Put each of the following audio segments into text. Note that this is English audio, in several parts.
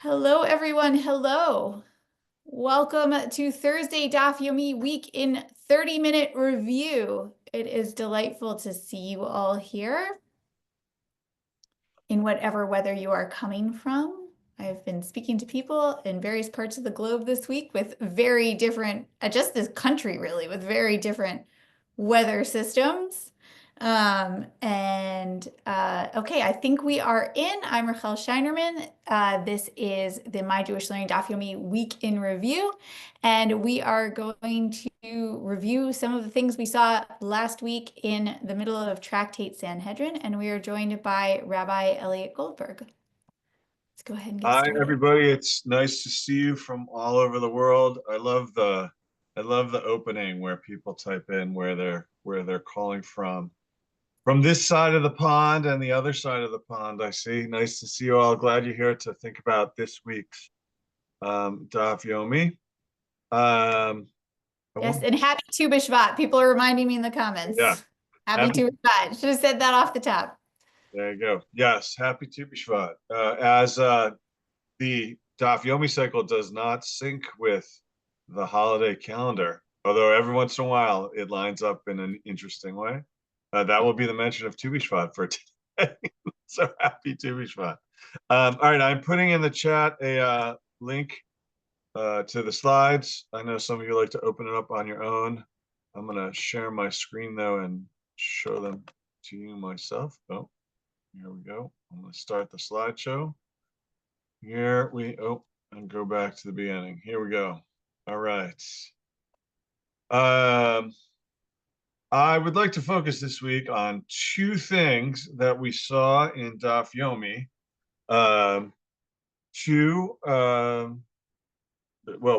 Hello, everyone. Hello. Welcome to Thursday Daf Yomi Week in 30-minute review. It is delightful to see you all here in whatever weather you are coming from. I've been speaking to people in various parts of the globe this week with very different, just this country really, with very different weather systems. Okay, I think we are in. I'm Rachel Scheinerman. This is the My Jewish Learning Daf Yomi Week in Review, and we are going to review some of the things we saw last week in the middle of Tractate Sanhedrin, and we are joined by Rabbi Elliot Goldberg. Let's go ahead and get Hi, started. everybody. It's nice to see you from all over the world. I love the opening where people type in where they're calling from this side of the pond and the other side of the pond. I see. Nice to see you all. Glad you're here to think about this week's Daf Yomi. Um, I Yes, won't, and happy Tu B'Shvat. People are reminding me in the yeah, comments. Happy happy. Tu B'Shvat. Should have said that off the top. There you go. Yes, happy Tu B'Shvat. As the Daf Yomi cycle does not sync with the holiday calendar, although every once in a while it lines up in an interesting way. That will be the mention of Tu B'Shvat for today. So happy Tu B'Shvat. All right, I'm putting in the chat a link to the slides. I know some of you like to open it up on your own. I'm going to share my screen though and show them to you myself. Oh, here we go. I'm going to start the slideshow. And go back to the beginning. Here we go. All right. Um, I would like to focus this week on two things that we saw in Daf Yomi. Um, two, well,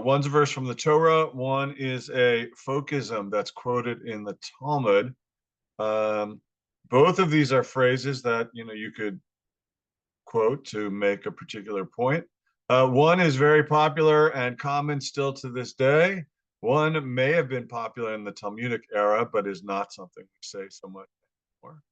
one's a verse from the Torah. One is a folkism that's quoted in the Talmud. Um, both of these are phrases that you could quote to make a particular point. One is very popular and common still to this day. One may have been popular in the Talmudic era, but is not something we say so much anymore.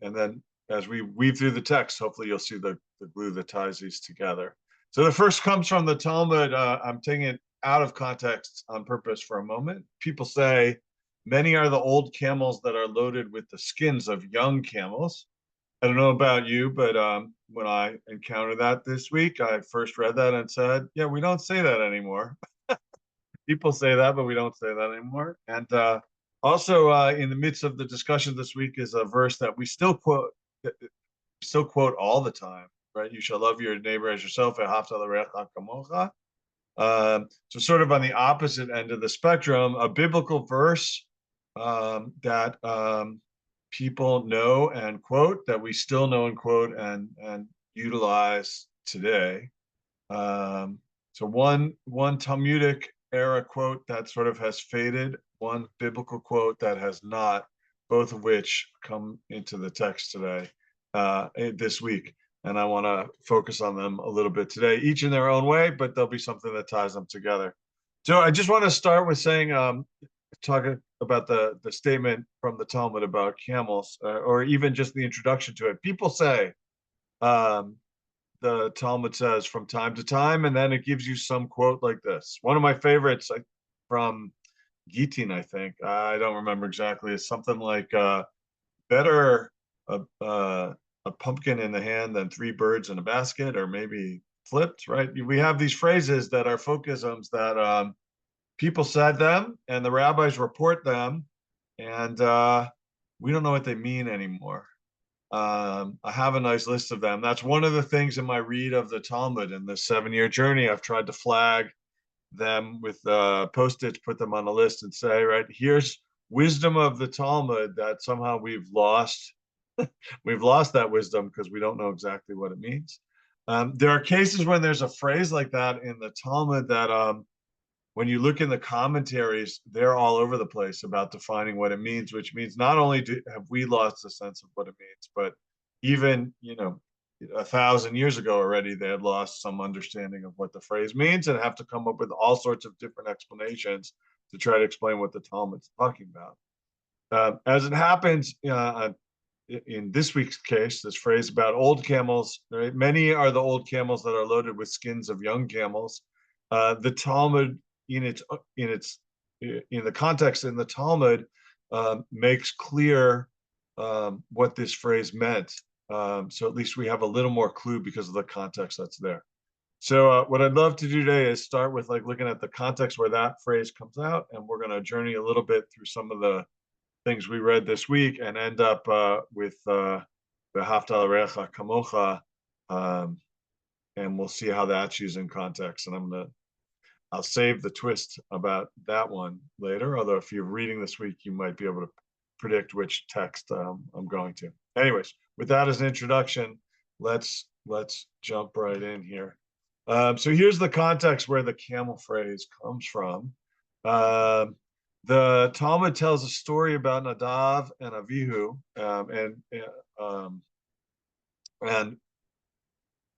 And then as we weave through the text, hopefully you'll see the glue that ties these together. So the first comes from the Talmud. I'm taking it out of context on purpose for a moment. People say, many are the old camels that are loaded with the skins of young camels. I don't know about you, but when I encountered that this week, I first read that and said, yeah, we don't say that anymore. People say that, but we don't say that anymore. And also in the midst of the discussion this week is a verse that we still quote all the time, right? You shall love your neighbor as yourself. So sort of on the opposite end of the spectrum, a biblical verse that people know and quote, that we still know and quote and utilize today. So one Talmudic era quote that sort of has faded, one biblical quote that has not, both of which come into the text today, this week. And I want to focus on them a little bit today, each in their own way, but there'll be something that ties them together. So I just want to start with saying, talking about the statement from the Talmud about camels, or even just the introduction to it. People say, the Talmud says from time to time, and then it gives you some quote like this. One of my favorites from Gitin, I think. I don't remember exactly. It's something like, better a pumpkin in the hand than three birds in a basket, or maybe flipped, right? We have these phrases that are folkisms that people said them and the rabbis report them, and we don't know what they mean anymore. I have a nice list of them. That's one of the things in my read of the Talmud in the 7-year journey. I've tried to flag them with post-its, put them on a list and say, right, here's wisdom of the Talmud that somehow we've lost. We've lost that wisdom because we don't know exactly what it means. There are cases when there's a phrase like that in the Talmud that when you look in the commentaries, they're all over the place about defining what it means, which means not only have we lost a sense of what it means, but even, 1,000 years ago already, they had lost some understanding of what the phrase means and have to come up with all sorts of different explanations to try to explain what the Talmud's talking about. As it happens, in this week's case, this phrase about old camels, right? Many are the old camels that are loaded with skins of young camels. The Talmud, in the context in the Talmud, makes clear what this phrase meant. So at least we have a little more clue because of the context that's there. So what I'd love to do today is start with like looking at the context where that phrase comes out, and we're going to journey a little bit through some of the things we read this week and end up with the Haftal Kamocha, and we'll see how that's used in context. And I'll save the twist about that one later. Although if you're reading this week, you might be able to predict which text I'm going to. Anyways, with that as an introduction, let's jump right in here. So here's the context where the camel phrase comes from. The Talmud tells a story about Nadav and Avihu, and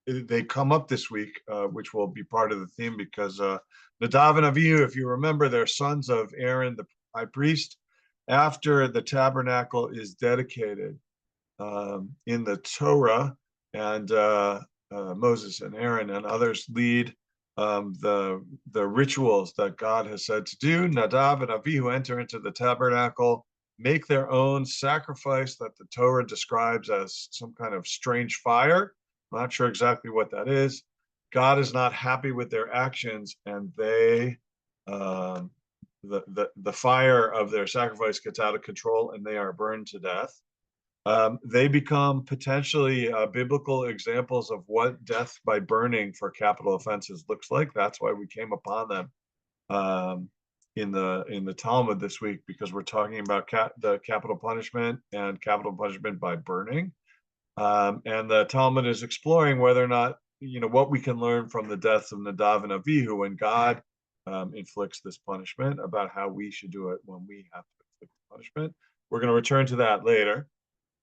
they come up this week, which will be part of the theme because Nadav and Avihu, if you remember, they're sons of Aaron, the high priest. After the tabernacle is dedicated in the Torah, and Moses and Aaron and others lead the rituals that God has said to do, Nadav and Avihu enter into the tabernacle, make their own sacrifice that the Torah describes as some kind of strange fire. I'm not sure exactly what that is. God is not happy with their actions, and they the fire of their sacrifice gets out of control, and they are burned to death. They become potentially biblical examples of what death by burning for capital offenses looks like. That's why we came upon them in the Talmud this week, because we're talking about the capital punishment and capital punishment by burning. And the Talmud is exploring whether or not, what we can learn from the deaths of Nadav and Avihu when God inflicts this punishment, about how we should do it when we have to inflict the punishment. We're going to return to that later.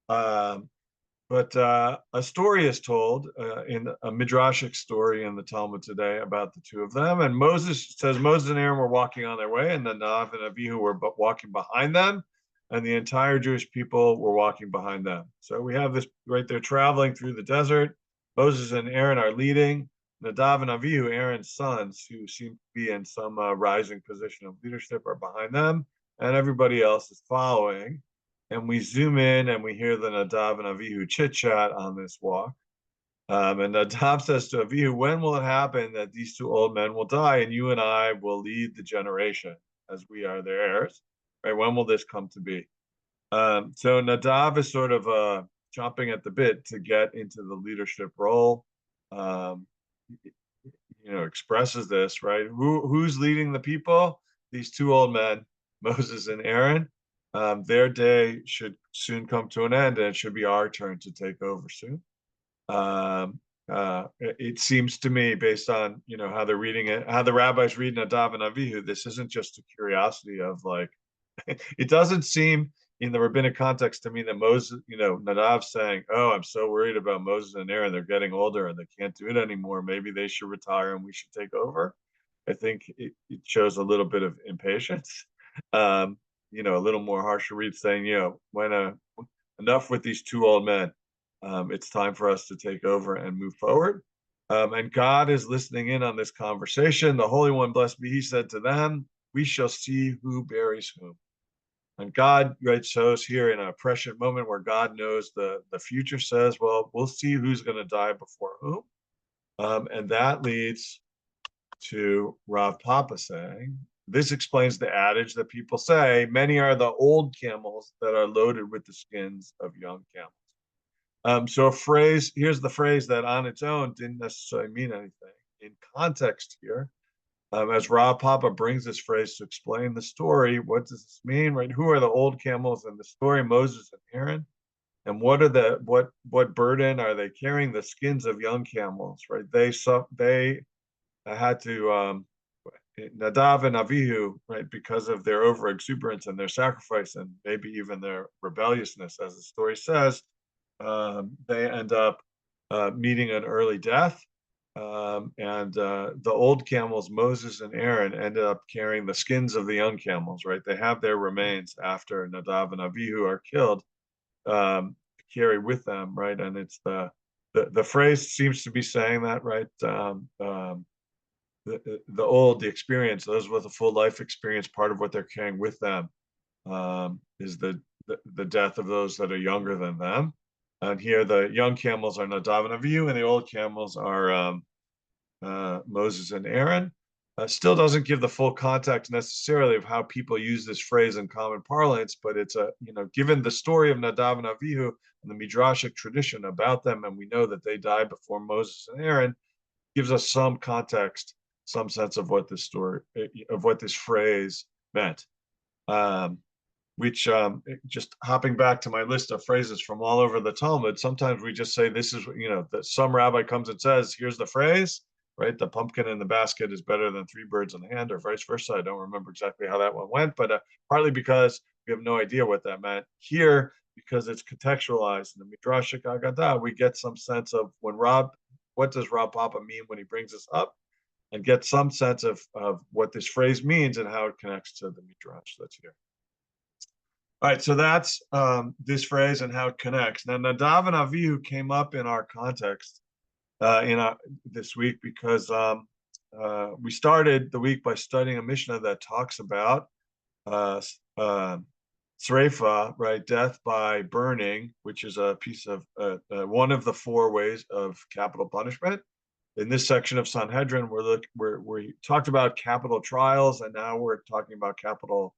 But a story is told in a midrashic story in the Talmud today about the two of them. And Moses and Aaron were walking on their way, and Nadav and Avihu were walking behind them, and the entire Jewish people were walking behind them. So we have this right there traveling through the desert. Moses and Aaron are leading. Nadav and Avihu, Aaron's sons, who seem to be in some rising position of leadership, are behind them, and everybody else is following. And we zoom in and we hear the Nadav and Avihu chit chat on this walk. And Nadav says to Avihu, when will it happen that these two old men will die and you and I will lead the generation as we are their heirs? Right? When will this come to be? So Nadav is sort of chomping at the bit to get into the leadership role. Expresses this, right? Who's leading the people? These two old men, Moses and Aaron. Their day should soon come to an end, and it should be our turn to take over soon. It seems to me, based on how they're reading it, how the rabbis read Nadav and Avihu, this isn't just a curiosity of like. It doesn't seem in the rabbinic context to me that Moses, Nadav's saying, "Oh, I'm so worried about Moses and Aaron. They're getting older and they can't do it anymore. Maybe they should retire and we should take over." I think it shows a little bit of impatience. A little more harsher read saying, when enough with these two old men. It's time for us to take over and move forward. And God is listening in on this conversation. The Holy One, blessed be He, said to them, "We shall see who buries whom." And God, right, shows here in a prescient moment where God knows the future, says, well, we'll see who's going to die before whom. And that leads to Rav Papa saying, this explains the adage that people say, many are the old camels that are loaded with the skins of young camels. So here's the phrase that on its own didn't necessarily mean anything. In context here, as Rav Papa brings this phrase to explain the story, what does this mean, right? Who are the old camels in the story? Moses and Aaron. And what burden are they carrying? The skins of young camels, right? They had to Nadav and Avihu, right, because of their overexuberance and their sacrifice and maybe even their rebelliousness, as the story says, they end up meeting an early death. And the old camels, Moses and Aaron, ended up carrying the skins of the young camels, right? They have their remains after Nadav and Avihu are killed, carry with them, right? And it's the phrase seems to be saying that, right? The experience, those with a full life experience, part of what they're carrying with them is the death of those that are younger than them. And here the young camels are Nadav and Avihu, and the old camels are Moses and Aaron. Still doesn't give the full context necessarily of how people use this phrase in common parlance, but it's given the story of Nadav and Avihu and the Midrashic tradition about them, and we know that they died before Moses and Aaron, gives us some context, some sense of what this story, of what this phrase meant. Which just hopping back to my list of phrases from all over the Talmud, sometimes we just say this is, that some rabbi comes and says, here's the phrase, right? The pumpkin in the basket is better than three birds in the hand, or vice versa. I don't remember exactly how that one went, but partly because we have no idea what that meant. Here, because it's contextualized in the Midrashic Agadah, we get some sense of what does Rav Papa mean when he brings this up, and get some sense of what this phrase means and how it connects to the Midrash that's here. All right, so that's this phrase and how it connects. Now, Nadav and Avihu came up in our context this week because we started the week by studying a Mishnah that talks about Sreifa, right, death by burning, which is a piece of one of the four ways of capital punishment. In this section of Sanhedrin, we talked about capital trials, and now we're talking about capital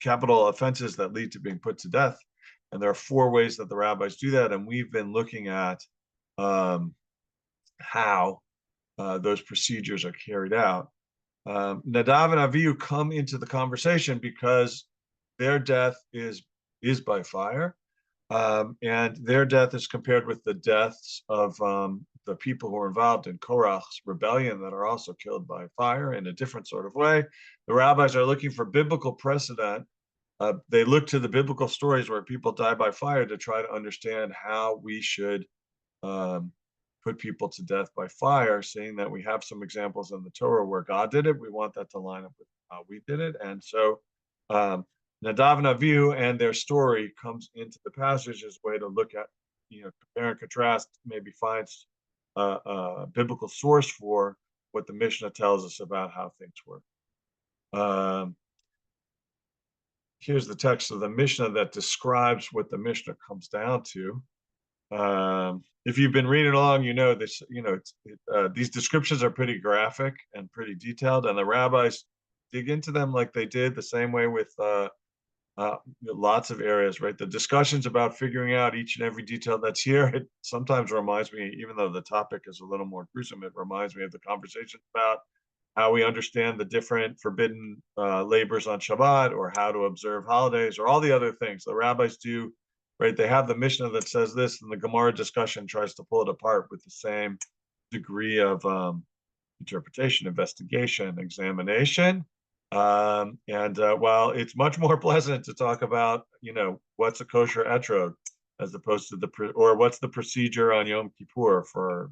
capital offenses that lead to being put to death. And there are four ways that the rabbis do that. And we've been looking at how those procedures are carried out. Nadav and Avihu come into the conversation because their death is by fire. And their death is compared with the deaths of the people who are involved in Korach's rebellion that are also killed by fire in a different sort of way. The rabbis are looking for biblical precedent. They look to the biblical stories where people die by fire to try to understand how we should put people to death by fire, seeing that we have some examples in the Torah where God did it. We want that to line up with how we did it. And so Nadav and Avihu and their story comes into the passage as a way to look at, compare and contrast, maybe find a biblical source for what the Mishnah tells us about how things work. Here's the text of the Mishnah that describes what the Mishnah comes down to. If you've been reading along, this. These descriptions are pretty graphic and pretty detailed, and the rabbis dig into them like they did the same way with lots of areas, right? The discussions about figuring out each and every detail that's here, it sometimes reminds me, even though the topic is a little more gruesome, it reminds me of the conversations about how we understand the different forbidden labors on Shabbat, or how to observe holidays, or all the other things the rabbis do, right? They have the Mishnah that says this, and the Gemara discussion tries to pull it apart with the same degree of interpretation, investigation, examination. While it's much more pleasant to talk about, what's a kosher etrog, as opposed to or what's the procedure on Yom Kippur for,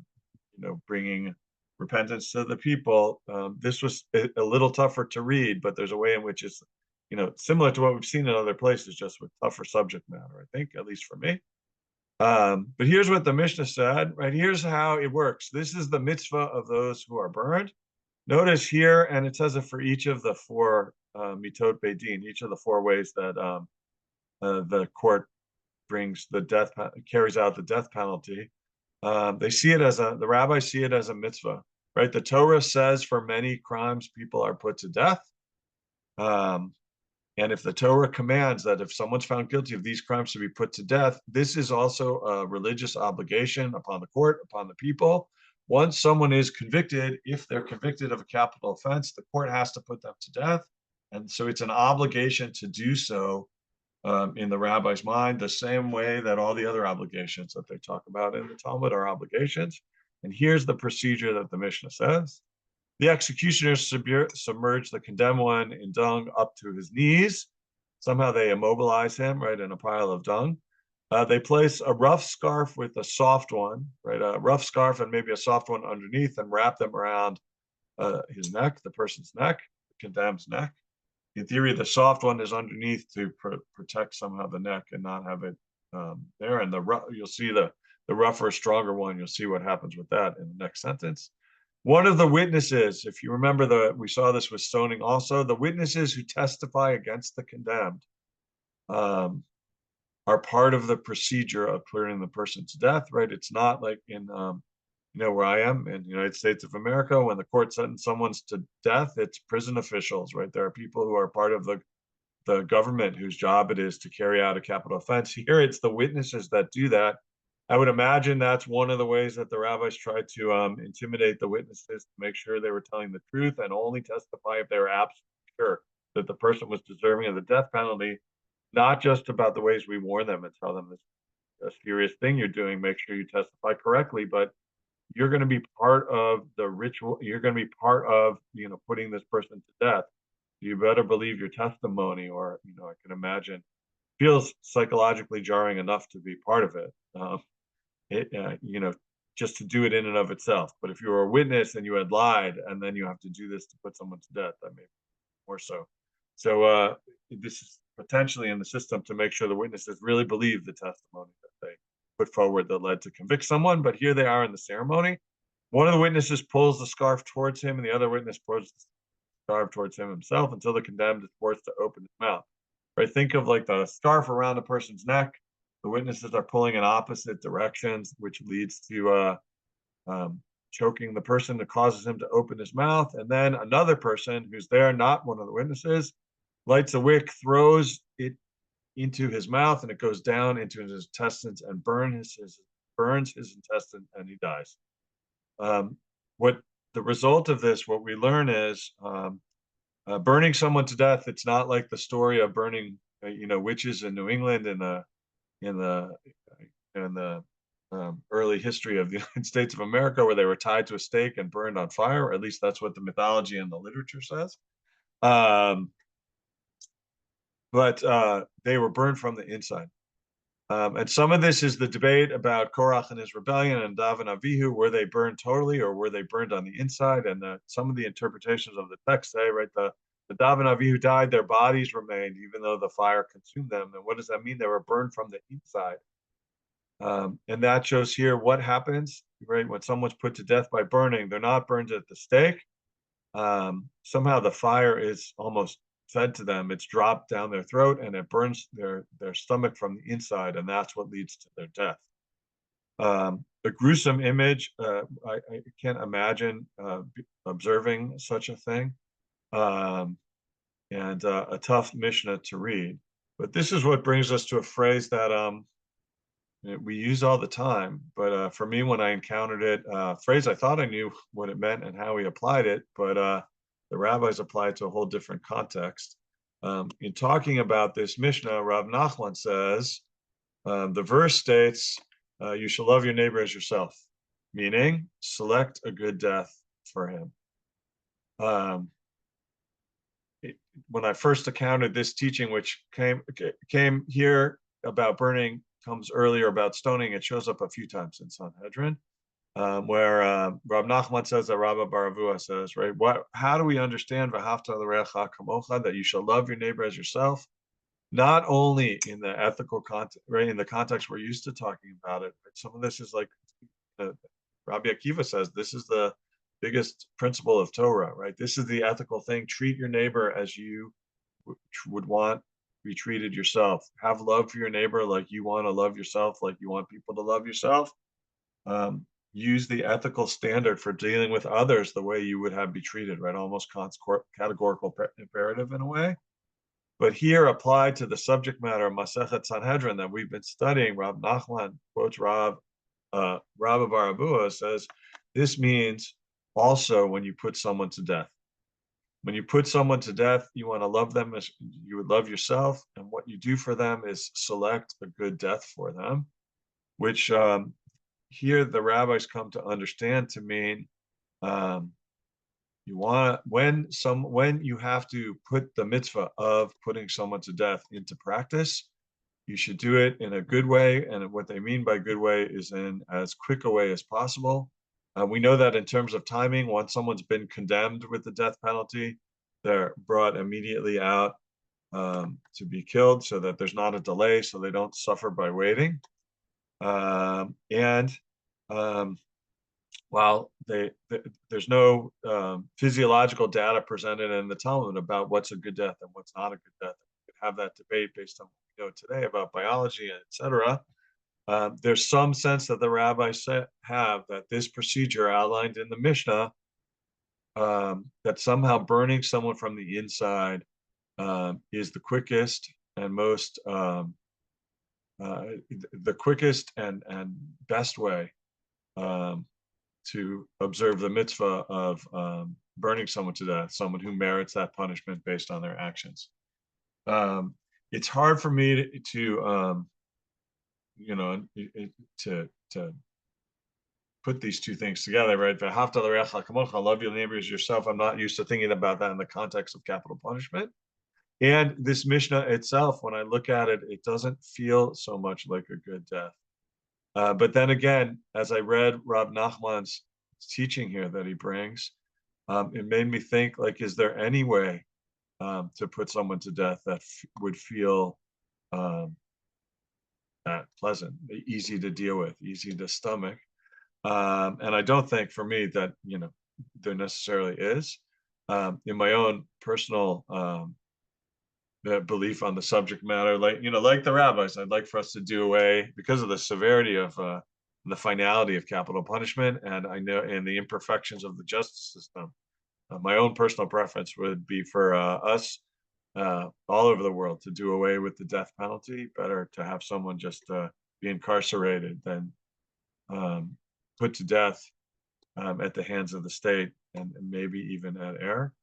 bringing repentance to the people. This was a little tougher to read, but there's a way in which it's, similar to what we've seen in other places, just with tougher subject matter, I think, at least for me. But here's what the Mishnah said, right? Here's how it works. This is the mitzvah of those who are burned. Notice here, and it says it for each of the four mitot beidin, each of the four ways that the court carries out the death penalty. The rabbis see it as a mitzvah, right? The Torah says for many crimes people are put to death. And if the Torah commands that if someone's found guilty of these crimes to be put to death, this is also a religious obligation upon the court, upon the people. Once someone is convicted, if they're convicted of a capital offense, the court has to put them to death. And so it's an obligation to do so in the rabbi's mind, the same way that all the other obligations that they talk about in the Talmud are obligations. And here's the procedure that the Mishnah says. The executioners submerge the condemned one in dung up to his knees. Somehow they immobilize him, right, in a pile of dung. They place a rough scarf with a soft one, right, a rough scarf and maybe a soft one underneath, and wrap them around his neck, the person's neck, the condemned's neck. in theory, the soft one is underneath to protect somehow the neck and not have it there. And you'll see the rougher, stronger one. You'll see what happens with that in the next sentence. One of the witnesses, if you remember, we saw this with stoning also, the witnesses who testify against the condemned um, are part of the procedure of putting the person to death, right? It's not like in where I am in the United States of America, when the court sentences someone to death, it's prison officials, right? There are people who are part of the government whose job it is to carry out a capital offense. Here, it's the witnesses that do that. I would imagine that's one of the ways that the rabbis tried to intimidate the witnesses to make sure they were telling the truth and only testify if they were absolutely sure that the person was deserving of the death penalty, not just about the ways we warn them and tell them this is a serious thing you're doing, make sure you testify correctly, but you're going to be part of the ritual. You're going to be part of, putting this person to death. You better believe your testimony, or, I can imagine feels psychologically jarring enough to be part of it. Just to do it in and of itself. But if you were a witness and you had lied, and then you have to do this to put someone to death, that may be more so. So this is potentially in the system to make sure the witnesses really believe the testimony that they put forward that led to convict someone. But here they are in the ceremony. One of the witnesses pulls the scarf towards him, and the other witness pulls the scarf towards him himself until the condemned is forced to open his mouth. Right? Think of like the scarf around a person's neck. The witnesses are pulling in opposite directions, which leads to choking the person that causes him to open his mouth. And then another person who's there, not one of the witnesses, lights a wick, throws it into his mouth, and it goes down into his intestines and burns his intestine, and he dies. What the result of this, what we learn is burning someone to death. It's not like the story of burning, witches in New England in the early history of the United States of America, where they were tied to a stake and burned on fire. Or at least that's what the mythology and the literature says. But they were burned from the inside. And some of this is the debate about Korach and his rebellion and Nadav and Avihu. Were they burned totally, or were they burned on the inside? And some of the interpretations of the text say, right, the Nadav and Avihu died, their bodies remained, even though the fire consumed them. And what does that mean? They were burned from the inside. And that shows here what happens, right, when someone's put to death by burning. They're not burned at the stake. Somehow the fire is almost fed to them. It's dropped down their throat, and it burns their stomach from the inside, and that's what leads to their death. A gruesome image. I can't imagine observing such a thing, and a tough Mishnah to read. But this is what brings us to a phrase that we use all the time. But for me, when I encountered it, phrase I thought I knew what it meant and how we applied it, but the rabbis apply it to a whole different context. In talking about this Mishnah, Rav Nachman says, the verse states, you shall love your neighbor as yourself, meaning select a good death for him. When I first encountered this teaching, which came here about burning, comes earlier about stoning, it shows up a few times in Sanhedrin. Where Rab Nachman says that Rabbi Baravua says, right, how do we understand v'ahavta l'reacha kamocha, that you shall love your neighbor as yourself? Not only in the ethical context, right, in the context we're used to talking about it, but some of this is like Rabbi Akiva says, this is the biggest principle of Torah, right? This is the ethical thing. Treat your neighbor as you would want to be treated yourself. Have love for your neighbor like you want to love yourself, like you want people to love yourself. Use the ethical standard for dealing with others the way you would be treated, right? Almost categorical imperative in a way. But here, applied to the subject matter of Masechet Sanhedrin that we've been studying, Rab Nachman quotes Rabbi Barabua, says, this means also when you put someone to death. When you put someone to death, you want to love them as you would love yourself. And what you do for them is select a good death for them, which here the rabbis come to understand to mean when you have to put the mitzvah of putting someone to death into practice, you should do it in a good way. And what they mean by good way is in as quick a way as possible. We know that in terms of timing, once someone's been condemned with the death penalty, they're brought immediately out to be killed so that there's not a delay, so they don't suffer by waiting. And while there's no physiological data presented in the Talmud about what's a good death and what's not a good death, we could have that debate based on what we know today about biology, etc. There's some sense that the rabbis have that this procedure outlined in the Mishnah, that somehow burning someone from the inside is the quickest and most the quickest and best way to observe the mitzvah of burning someone to death, someone who merits that punishment based on their actions. It's hard for me to put these two things together, right? Love your neighbor as yourself. I'm not used to thinking about that in the context of capital punishment. And this Mishnah itself, when I look at it, it doesn't feel so much like a good death. But then again, as I read Rav Nachman's teaching here that he brings, it made me think, like, is there any way to put someone to death that would feel pleasant, easy to deal with, easy to stomach? And I don't think for me that, there necessarily is. In my own personal belief on the subject matter, like the rabbis, I'd like for us to do away, because of the severity of the finality of capital punishment, and I know, and the imperfections of the justice system. My own personal preference would be for us all over the world to do away with the death penalty. Better to have someone just be incarcerated than put to death at the hands of the state, and maybe even at air.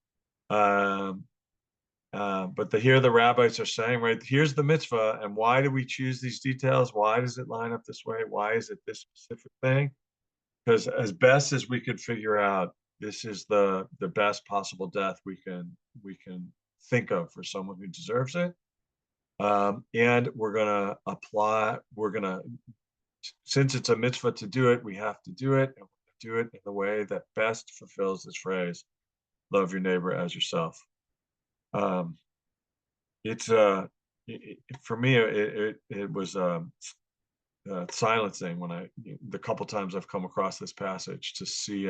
But here the rabbis are saying, right, here's the mitzvah, and why do we choose these details? Why does it line up this way? Why is it this specific thing? Because as best as we could figure out, this is the best possible death we can think of for someone who deserves it. And we're gonna, since it's a mitzvah to do it, we have to do it, and we're gonna do it in the way that best fulfills this phrase, love your neighbor as yourself. It's for me, it was silencing when the couple times I've come across this passage to see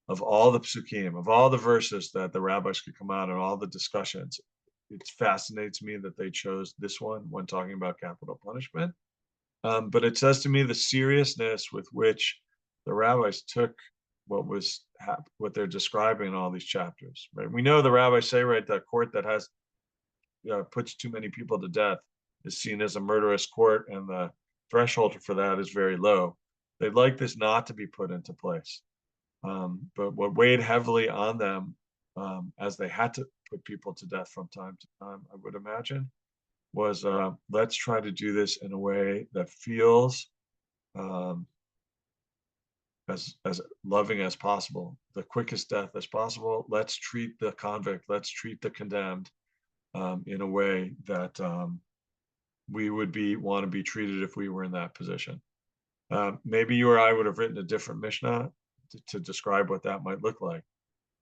of all the psukim, of all the verses that the rabbis could come out and all the discussions, it fascinates me that they chose this one when talking about capital punishment. But it says to me the seriousness with which the rabbis took what they're describing in all these chapters. Right? We know the rabbis say, right, that court that has puts too many people to death is seen as a murderous court, and the threshold for that is very low. They'd like this not to be put into place. But what weighed heavily on them, as they had to put people to death from time to time, I would imagine, was let's try to do this in a way that feels as loving as possible, the quickest death as possible. Let's treat the convict, let's treat the condemned in a way that we would want to be treated if we were in that position. Maybe you or I would have written a different Mishnah to describe what that might look like.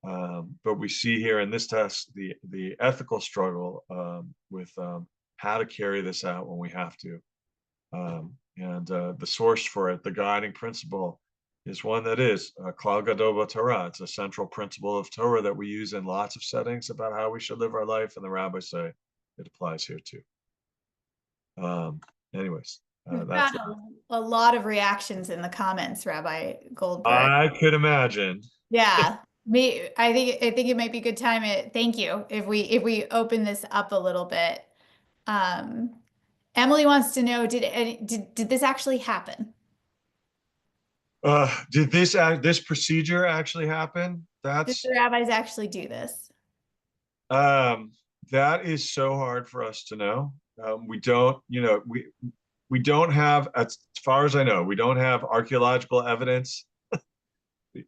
But we see here in this text the ethical struggle with how to carry this out when we have to. And the source for it, the guiding principle, is one that is Klal Gadol Torah. It's a central principle of Torah that we use in lots of settings about how we should live our life, and the rabbis say it applies here too. Anyways, that's a lot of reactions in the comments, Rabbi Goldberg. I could imagine. Yeah, I think it might be a good time. Thank you. If we open this up a little bit, Emily wants to know: did this actually happen? Did this procedure actually happen? Did the rabbis actually do this? That is so hard for us to know. We don't, we don't have, as far as I know, we don't have archaeological evidence.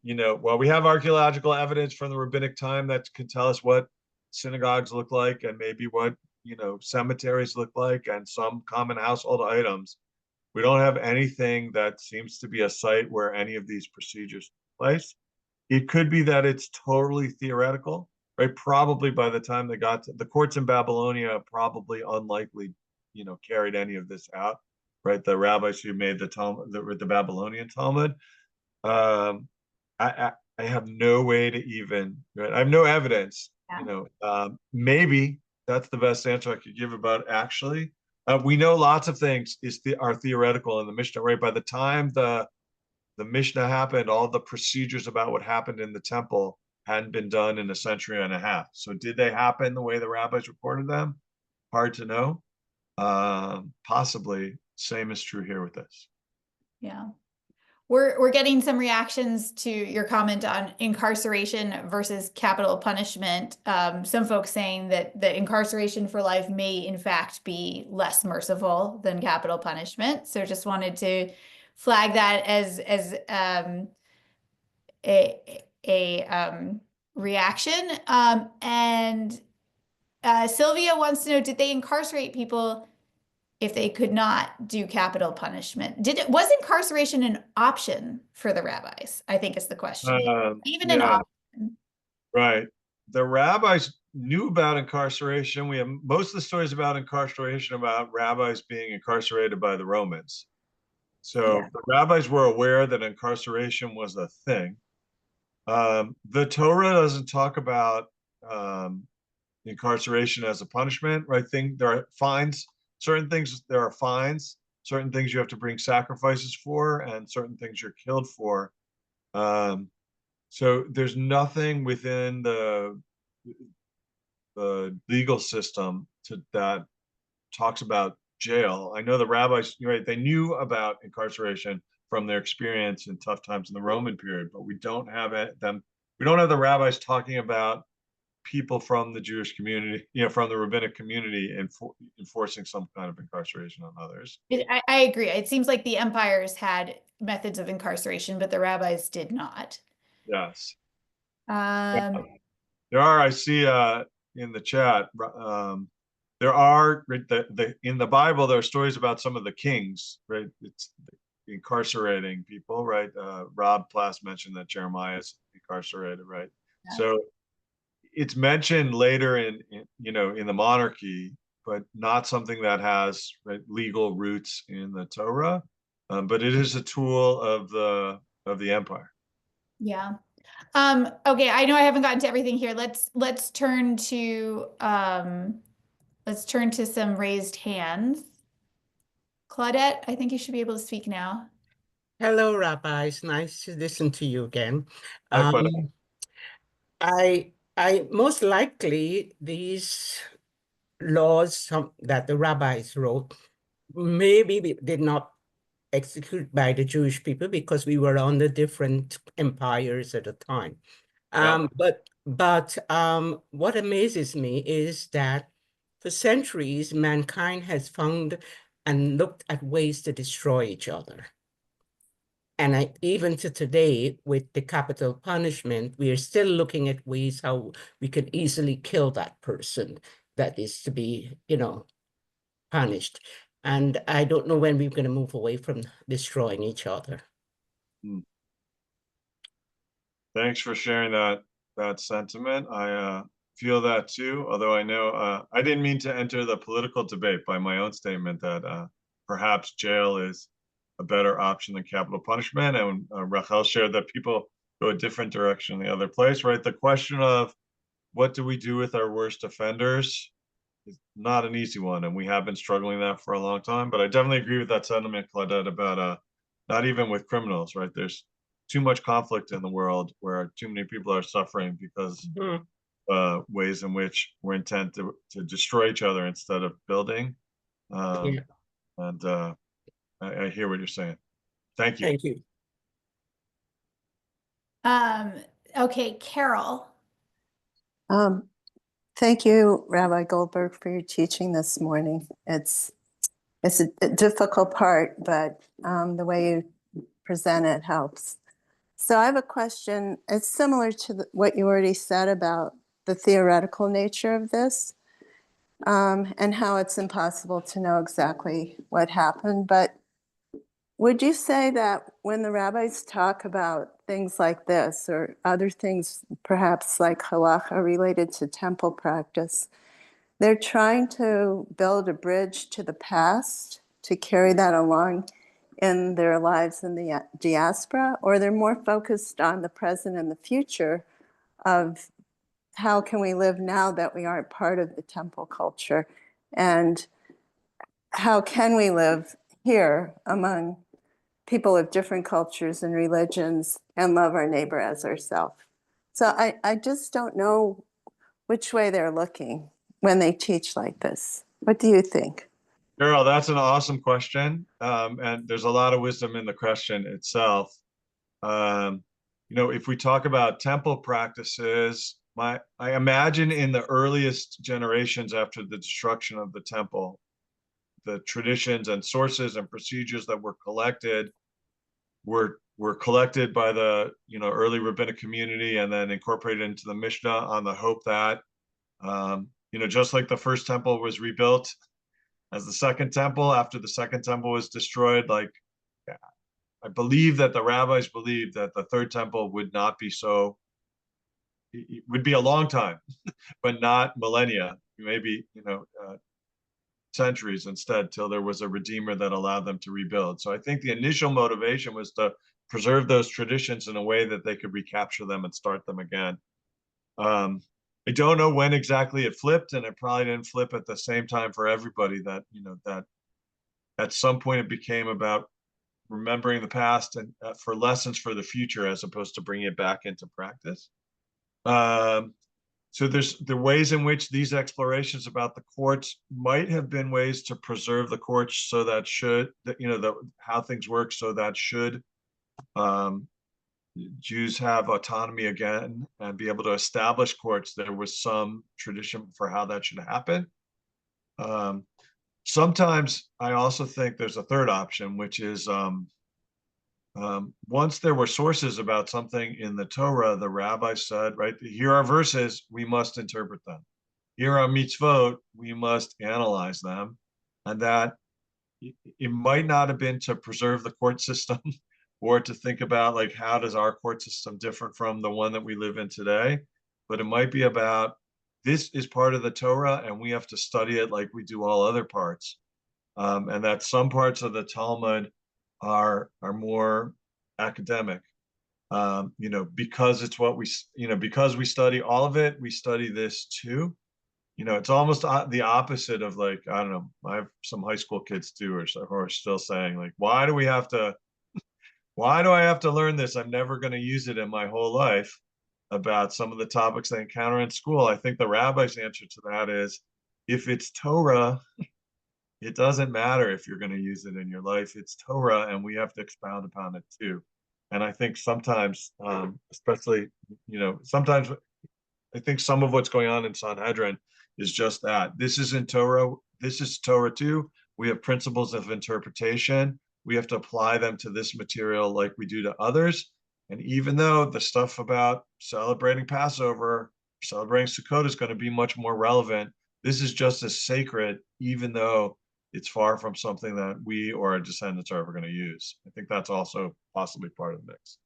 Well, we have archaeological evidence from the rabbinic time that can tell us what synagogues look like, and maybe what cemeteries look like, and some common household items. We don't have anything that seems to be a site where any of these procedures take place. It could be that it's totally theoretical, right? Probably by the time they got to the courts in Babylonia, probably unlikely, carried any of this out, right? The rabbis who made the Talmud, the Babylonian Talmud. I have no way to even, right? I have no evidence, maybe that's the best answer I could give about actually. We know lots of things are theoretical in the Mishnah, right? By the time the Mishnah happened, all the procedures about what happened in the temple hadn't been done in a century and a half. So did they happen the way the rabbis reported them? Hard to know. Possibly. Same is true here with this. Yeah. We're getting some reactions to your comment on incarceration versus capital punishment. Some folks saying that incarceration for life may in fact be less merciful than capital punishment. So just wanted to flag that as a reaction. And Sylvia wants to know, did they incarcerate people if they could not do capital punishment? Was incarceration an option for the rabbis? I think is the question. Even an Yeah, option. right. The rabbis knew about incarceration. We have most of the stories about incarceration about rabbis being incarcerated by the Romans. So Yeah. the rabbis were aware that incarceration was a thing. The Torah doesn't talk about incarceration as a punishment, right? There are fines, certain things, there are fines, certain things you have to bring sacrifices for, and certain things you're killed for. So there's nothing within the legal system that talks about jail. I know the rabbis, right? They knew about incarceration from their experience in tough times in the Roman period, but we don't have them. We don't have the rabbis talking about people from the Jewish community, from the rabbinic community, enforcing some kind of incarceration on others. I agree. It seems like the empires had methods of incarceration, but the rabbis did not. Yes. Um, There are, I see in the chat, there are, in the Bible, there are stories about some of the kings, right? It's incarcerating people, right? Rob Plass mentioned that Jeremiah is incarcerated, right? yeah. So it's mentioned later in the monarchy, but not something that has, right, legal roots in the Torah. But it is a tool of the empire. Yeah. Okay, I know I haven't gotten to everything here. Let's turn to some raised hands. Claudette, I think you should be able to speak now. Hello, Rabbi. It's nice to listen to you again. Hi, Claudia. I most likely these laws that the rabbis wrote maybe did not execute by the Jewish people because we were under different empires at the time. Yeah. But what amazes me is that for centuries, mankind has found and looked at ways to destroy each other. And even to today, with the capital punishment, we are still looking at ways how we could easily kill that person that is to be, punished. And I don't know when we're going to move away from destroying each other. Thanks for sharing that sentiment. I feel that too. Although I know I didn't mean to enter the political debate by my own statement that perhaps jail is a better option than capital punishment. And Rachel shared that people go a different direction in the other place, right? The question of what do we do with our worst offenders is not an easy one, and we have been struggling that for a long time. But I definitely agree with that sentiment, Claudette, about not even with criminals, right? There's too much conflict in the world where too many people are suffering because ways in which we're intent to destroy each other instead of building. Yeah. And I hear what you're saying. Thank you. Thank you. Okay, Carol. Thank you, Rabbi Goldberg, for your teaching this morning. It's a difficult part, but the way you present it helps. So I have a question. It's similar to what you already said about the theoretical nature of this and how it's impossible to know exactly what happened. But would you say that when the rabbis talk about things like this or other things, perhaps like halacha related to temple practice, they're trying to build a bridge to the past to carry that along in their lives in the diaspora, or they're more focused on the present and the future of how can we live now that we aren't part of the temple culture, and how can we live here among people of different cultures and religions and love our neighbor as ourselves. So I just don't know which way they're looking when they teach like this. What do you think? Carol, that's an awesome question. And there's a lot of wisdom in the question itself. If we talk about temple practices, I imagine in the earliest generations after the destruction of the temple, the traditions and sources and procedures that were collected were collected by the early rabbinic community and then incorporated into the Mishnah on the hope that just like the first temple was rebuilt as the second temple after the second temple was destroyed, like I believe that the rabbis believed that the third temple would not be so, it would be a long time, but not millennia, maybe centuries instead, till there was a redeemer that allowed them to rebuild. So I think the initial motivation was to preserve those traditions in a way that they could recapture them and start them again. I don't know when exactly it flipped, and it probably didn't flip at the same time for everybody. That that at some point it became about remembering the past and for lessons for the future, as opposed to bringing it back into practice. So there's the ways in which these explorations about the courts might have been ways to preserve the courts, so that how things work, so that should Jews have autonomy again and be able to establish courts, there was some tradition for how that should happen. Sometimes I also think there's a third option, which is once there were sources about something in the Torah, the rabbi said, right, here are verses, we must interpret them. Here are mitzvot, we must analyze them. And that it might not have been to preserve the court system or to think about like, how does our court system differ from the one that we live in today? But it might be about, this is part of the Torah and we have to study it like we do all other parts. And that some parts of the Talmud are more academic, because it's what we, because we study all of it, we study this too. It's almost the opposite of, like, I don't know, I have some high school kids too, who are still saying like, why do I have to learn this? I'm never going to use it in my whole life, about some of the topics they encounter in school. I think the rabbi's answer to that is, if it's Torah, it doesn't matter if you're going to use it in your life. It's Torah, and we have to expound upon it too. And I think sometimes, especially, sometimes I think some of what's going on in Sanhedrin is just that. This isn't Torah. This is Torah too. We have principles of interpretation. We have to apply them to this material like we do to others. And even though the stuff about celebrating Passover, celebrating Sukkot is going to be much more relevant, this is just as sacred, even though it's far from something that we or our descendants are ever going to use. I think that's also possibly part of the mix.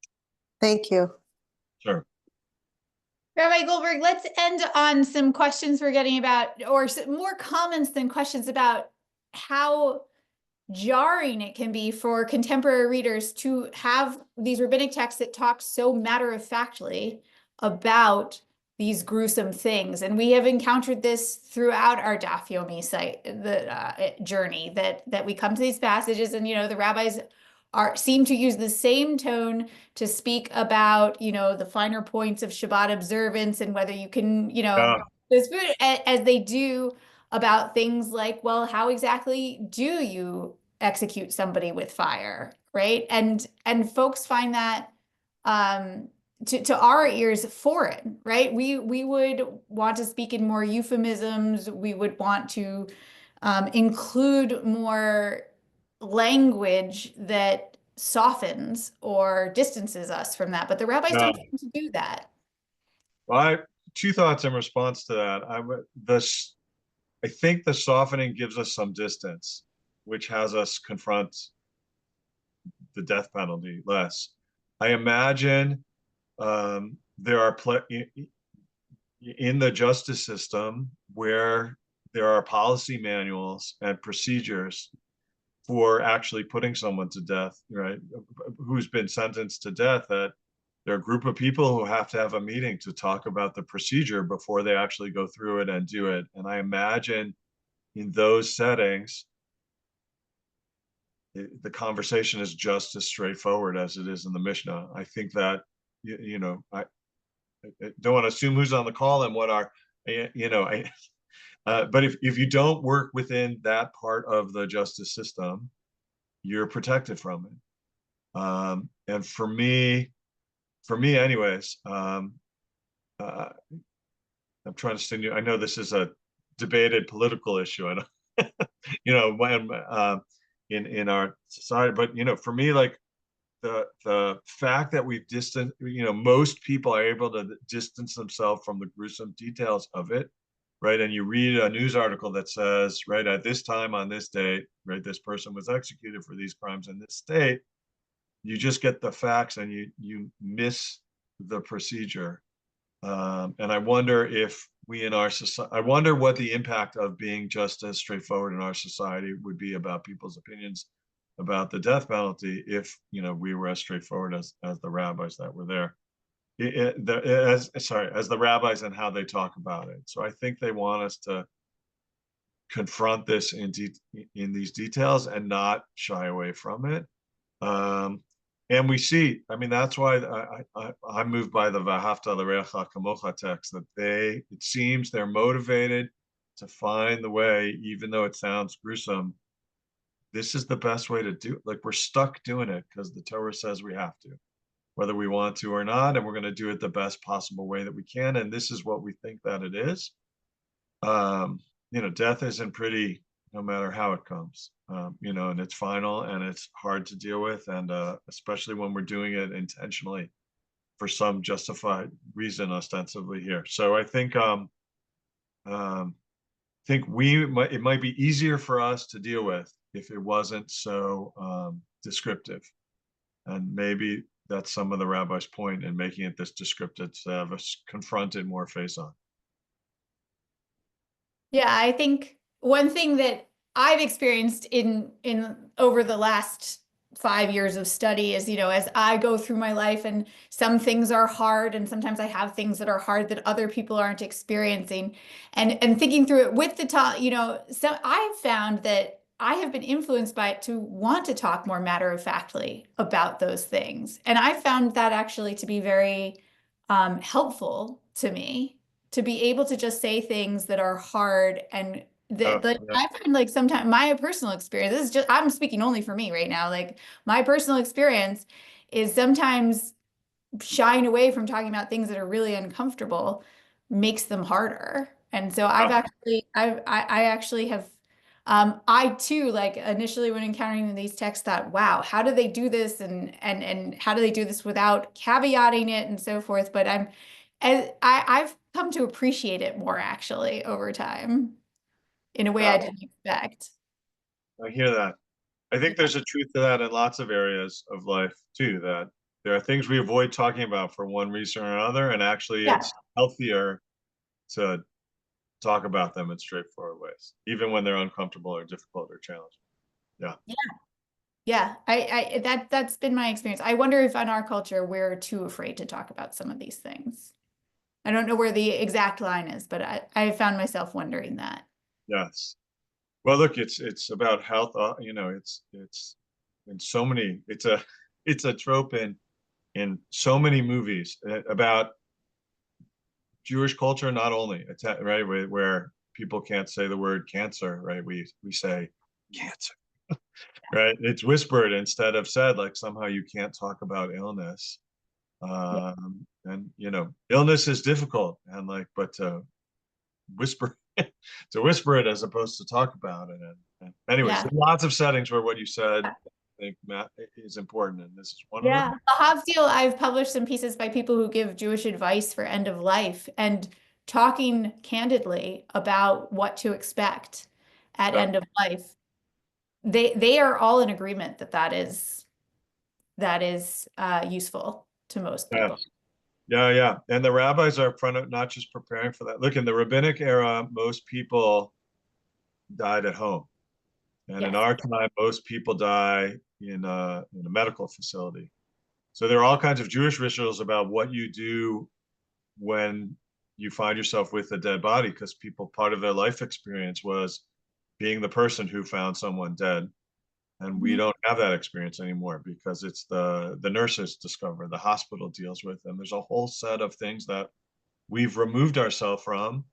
Thank you. Sure. Rabbi Goldberg, let's end on some questions we're getting about, or more comments than questions, about how jarring it can be for contemporary readers to have these rabbinic texts that talk so matter-of-factly about these gruesome things. And we have encountered this throughout our Daf Yomi site, the journey, that we come to these passages, and the rabbis seem to use the same tone to speak about the finer points of Shabbat observance and whether you can this food, as they do about things like, well, how exactly do you execute somebody with fire, right? And folks find that to our ears foreign, right? We would want to speak in more euphemisms. We would want to include more language that softens or distances us from that. But the rabbis don't seem to do that. Well, two thoughts in response to that. I think the softening gives us some distance, which has us confront the death penalty less. I imagine there are in the justice system where there are policy manuals and procedures for actually putting someone to death, right? Who's been sentenced to death, that there are a group of people who have to have a meeting to talk about the procedure before they actually go through it and do it. And I imagine in those settings, the conversation is just as straightforward as it is in the Mishnah. I think that, I don't want to assume who's on the call and what our, but if you don't work within that part of the justice system, you're protected from it. And for me anyways, I'm trying to stay, I know this is a debated political issue. I don't, when in our society, but for me, like the fact that we've distanced, most people are able to distance themselves from the gruesome details of it, right? And you read a news article that says, right, at this time on this date, right, this person was executed for these crimes in this state. You just get the facts and you miss the procedure. And I wonder if we in our society, I wonder what the impact of being just as straightforward in our society would be about people's opinions about the death penalty if we were as straightforward as the rabbis that were there. As the rabbis and how they talk about it. So I think they want us to confront this in these details and not shy away from it. And we see, I mean, that's why I'm moved by the V'ahavta l'reacha kamocha text, that it seems they're motivated to find the way, even though it sounds gruesome, this is the best way to do it. Like, we're stuck doing it because the Torah says we have to, whether we want to or not, and we're going to do it the best possible way that we can. And this is what we think that it is. Death isn't pretty, no matter how it comes, and it's final and it's hard to deal with. And especially when we're doing it intentionally for some justified reason, ostensibly here. So I think, it might be easier for us to deal with if it wasn't so descriptive. And maybe that's some of the rabbi's point in making it this descriptive, to have us confront it more face on. Yeah, I think one thing that I've experienced in over the last 5 years of study is, as I go through my life, and some things are hard, and sometimes I have things that are hard that other people aren't experiencing, and thinking through it with the talk, so I've found that I have been influenced by it to want to talk more matter-of-factly about those things. And I found that actually to be very helpful to me, to be able to just say things that are hard. And Yeah. I find, like, sometimes my personal experience, this is just, I'm speaking only for me right now, like my personal experience is sometimes shying away from talking about things that are really uncomfortable makes them harder. And so I actually have, I too, like, initially when encountering these texts, thought, wow, how do they do this? And how do they do this without caveating it and so forth? But I've come to appreciate it more, actually, over time in a way I didn't expect. I hear that. I think there's a truth to that in lots of areas of life too, that there are things we avoid talking about for one reason or another, and actually Yeah. it's healthier to talk about them in straightforward ways, even when they're uncomfortable or difficult or challenging. Yeah. Yeah, that's been my experience. I wonder if in our culture we're too afraid to talk about some of these things. I don't know where the exact line is, but I found myself wondering that. Yes. Well, look, it's about health. It's in so many. It's a trope in so many movies about Jewish culture. Not only, right, where people can't say the word cancer, right? We say cancer, right? It's whispered instead of said. Like, somehow you can't talk about illness, and illness is difficult, and but to whisper to whisper it as opposed to talk about it. And anyways, Yeah. lots of settings where what you said, I think, Matt, is important, and this is one of Yeah. them. Havdil, I've published some pieces by people who give Jewish advice for end of life, and talking candidly about what to expect at Yeah. end of life. They are all in agreement that that is that is useful to most Yeah. people. Yeah. And the rabbis are front of not just preparing for that. Look, in the rabbinic era, most people died at home. And in Yes. our time, most people die in a medical facility. So there are all kinds of Jewish rituals about what you do when you find yourself with a dead body, because people, part of their life experience was being the person who found someone dead. And we don't have that experience anymore because it's the nurses discover, the hospital deals with them. There's a whole set of things that we've removed ourselves from,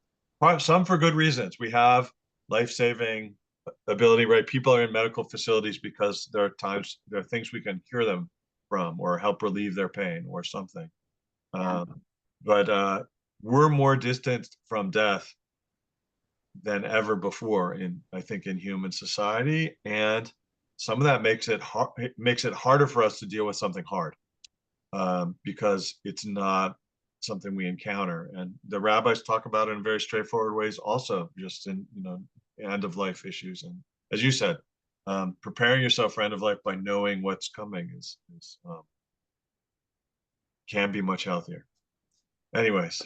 some for good reasons. We have life-saving ability, right? People are in medical facilities because there are things we can cure them from or help relieve their pain or something. Yeah. But we're more distant from death than ever before I think in human society. And some of that makes it harder for us to deal with something hard, because it's not something we encounter. And the rabbis talk about it in very straightforward ways also, just in, end of life issues. And as you said, preparing yourself for end of life by knowing what's coming can be much healthier. Anyways.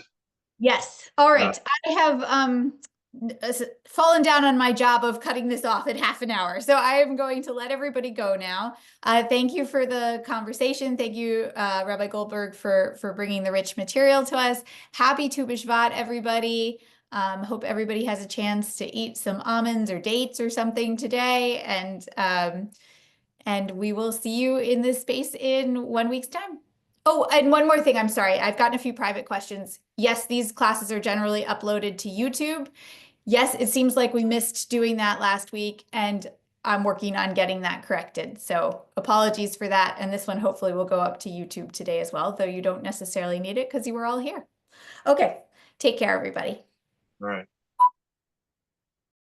Yes. All right. I have fallen down on my job of cutting this off in half an hour. So I am going to let everybody go now. Thank you for the conversation. Thank you, Rabbi Goldberg, for bringing the rich material to us. Happy Tu B'Shvat, everybody. Hope everybody has a chance to eat some almonds or dates or something today. And we will see you in this space in 1 week's time. Oh, and one more thing, I'm sorry. I've gotten a few private questions. Yes, these classes are generally uploaded to YouTube. Yes, it seems like we missed doing that last week, and I'm working on getting that corrected. So apologies for that. And this one hopefully will go up to YouTube today as well, though you don't necessarily need it because you were all here. Okay, take care, everybody. All right.